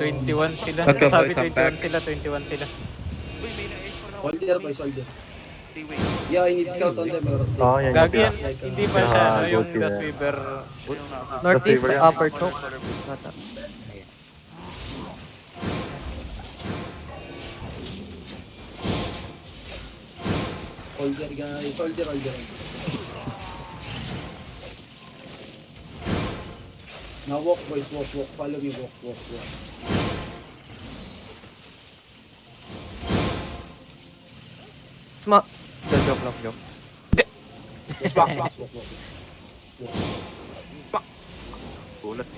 21 sila. Okay, Sabi boys, I'm 21 back. sila, 21 sila. Uy, may na-ace for ako. Soldier by soldier. They wait. Yeah, I need scout on them. Oh, yan Gagi yung yan, hindi pa siya ano, yung Gold Dust yan. Weaver. Northeast, Favor yan. upper choke. Bata. Soldier guys, soldier. Now walk boys, walk. Follow me, walk. Sma... Joke. Walk. Gulat.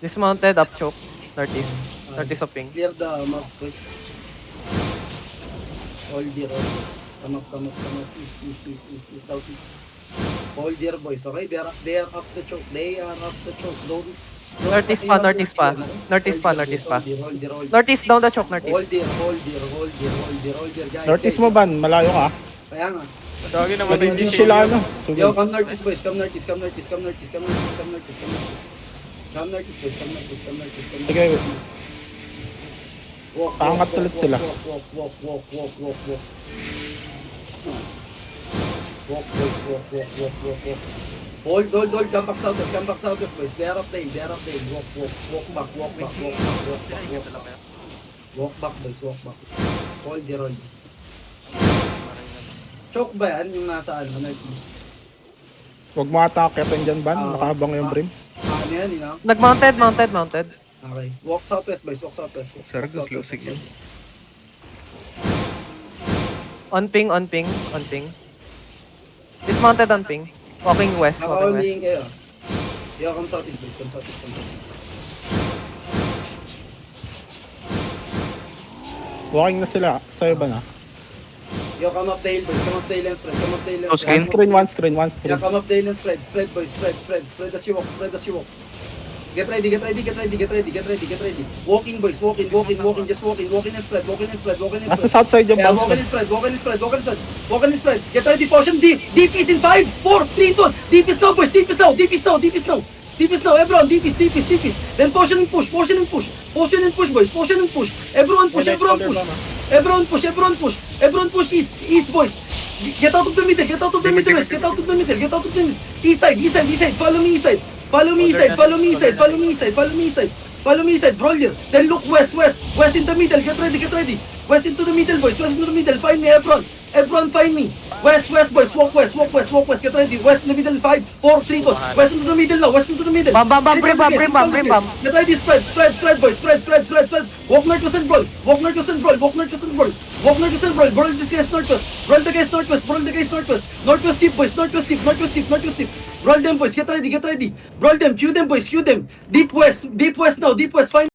Dismounted, up choke. Northeast. Northeast of ping. Clear the mobs boys. Soldier. Come up. East, southeast. Soldier boys, okay? They are up the choke. Don't Northeast pa. Northeast pa. Soldier. Northeast, down the choke, northeast. Soldier, guys. Northeast guys. mo ban, malayo ka. Kaya nga. Gagi naman Hindi sila ano. Yo, Sugod. come northeast boys, come northeast boys. Sige. Walk. Aangat ulit sila. Walk boys, walk. Hold, come back southwest boys. They are up there. Walk back. Walk back boys, walk back. Hold. Choke ba yan yung nasa ano, northeast? Huwag mo ataketan dyan ban, nakahabang yung brim. Ano yan, you know? Nag-mounted. Okay. Walk southwest boys, walk southwest. Sarag ng closing yun. On ping. Dismounted on ping. Walking west. Naka-all-being kayo. Yo, come southeast boys, come southeast. Walking na sila, sa'yo ba na? Yo, come up the hill boys, come up the hill and spread. One screen. Yeah, come up the hill and spread boys, spread as you walk. Get ready. Walking boys, walking, just walking and spread. Nasa south side yung Yeah, bounce. walk and spread. Get ready, potion deep. Deep is in 5, 4, 3, 2, 1. Deep is now, boys. Deep is now. Everyone, deep is. Then potion and push, boys. Potion and push. Everyone push. Everyone push east, boys. Get out of the middle, guys. East side. Follow me east side. Brawler. Then look west in the middle. Get ready. West into the middle, boys. Find me, everyone find me. West, boys. Walk west. Get ready. West in the middle. 5, 4, 3, 2. West into the middle now. Bam, brim, bam. Get ready, spread, boys. Spread. Walk northwest and brawl. Brawl the guys northwest. Northwest deep, boys. Northwest deep. Brawl them, boys. Get ready. Brawl them. Q them, boys. Deep west now. Find